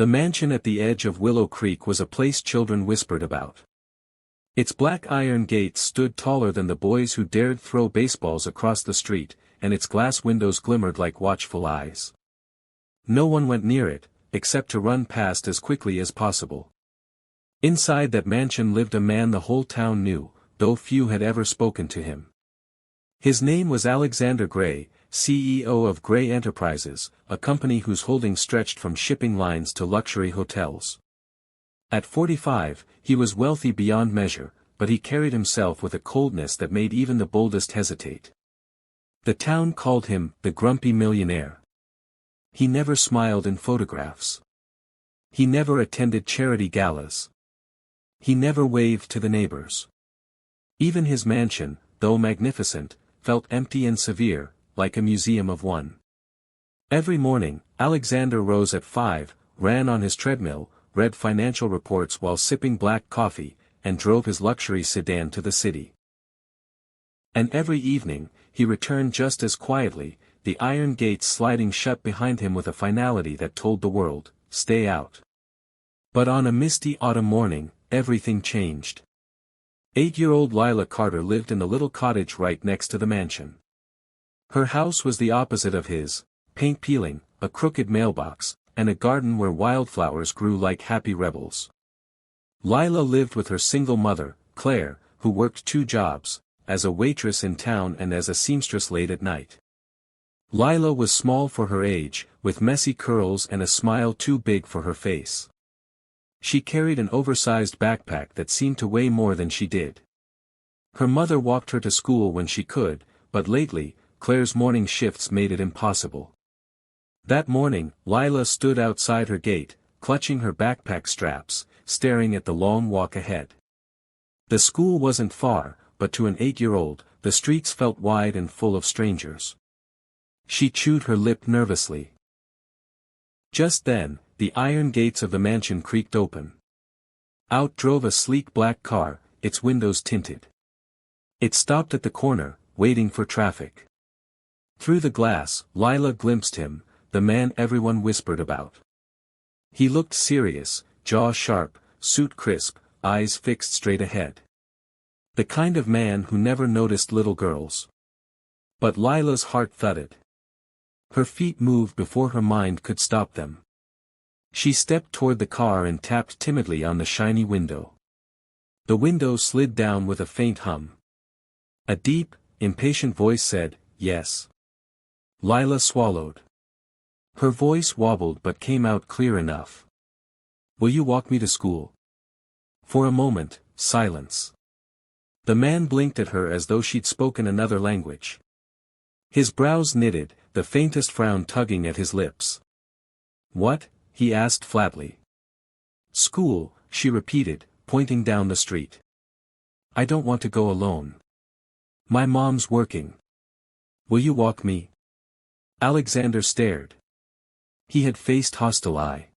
The mansion at the edge of Willow Creek was a place children whispered about. Its black iron gates stood taller than the boys who dared throw baseballs across the street, and its glass windows glimmered like watchful eyes. No one went near it, except to run past as quickly as possible. Inside that mansion lived a man the whole town knew, though few had ever spoken to him. His name was Alexander Gray, CEO of Gray Enterprises, a company whose holdings stretched from shipping lines to luxury hotels. At 45, he was wealthy beyond measure, but he carried himself with a coldness that made even the boldest hesitate. The town called him the Grumpy Millionaire. He never smiled in photographs. He never attended charity galas. He never waved to the neighbors. Even his mansion, though magnificent, felt empty and severe, like a museum of one. Every morning, Alexander rose at 5, ran on his treadmill, read financial reports while sipping black coffee, and drove his luxury sedan to the city. And every evening, he returned just as quietly, the iron gates sliding shut behind him with a finality that told the world, "Stay out." But on a misty autumn morning, everything changed. 8-year-old Lila Carter lived in the little cottage right next to the mansion. Her house was the opposite of his, paint peeling, a crooked mailbox, and a garden where wildflowers grew like happy rebels. Lila lived with her single mother, Claire, who worked 2 jobs, as a waitress in town and as a seamstress late at night. Lila was small for her age, with messy curls and a smile too big for her face. She carried an oversized backpack that seemed to weigh more than she did. Her mother walked her to school when she could, but lately, Claire's morning shifts made it impossible. That morning, Lila stood outside her gate, clutching her backpack straps, staring at the long walk ahead. The school wasn't far, but to an 8-year-old, the streets felt wide and full of strangers. She chewed her lip nervously. Just then, the iron gates of the mansion creaked open. Out drove a sleek black car, its windows tinted. It stopped at the corner, waiting for traffic. Through the glass, Lila glimpsed him, the man everyone whispered about. He looked serious, jaw sharp, suit crisp, eyes fixed straight ahead. The kind of man who never noticed little girls. But Lila's heart thudded. Her feet moved before her mind could stop them. She stepped toward the car and tapped timidly on the shiny window. The window slid down with a faint hum. A deep, impatient voice said, "Yes." Lila swallowed. Her voice wobbled but came out clear enough. "Will you walk me to school?" For a moment, silence. The man blinked at her as though she'd spoken another language. His brows knitted, the faintest frown tugging at his lips. "What?" he asked flatly. "School," she repeated, pointing down the street. "I don't want to go alone. My mom's working. Will you walk me?" Alexander stared. He had faced hostile eye.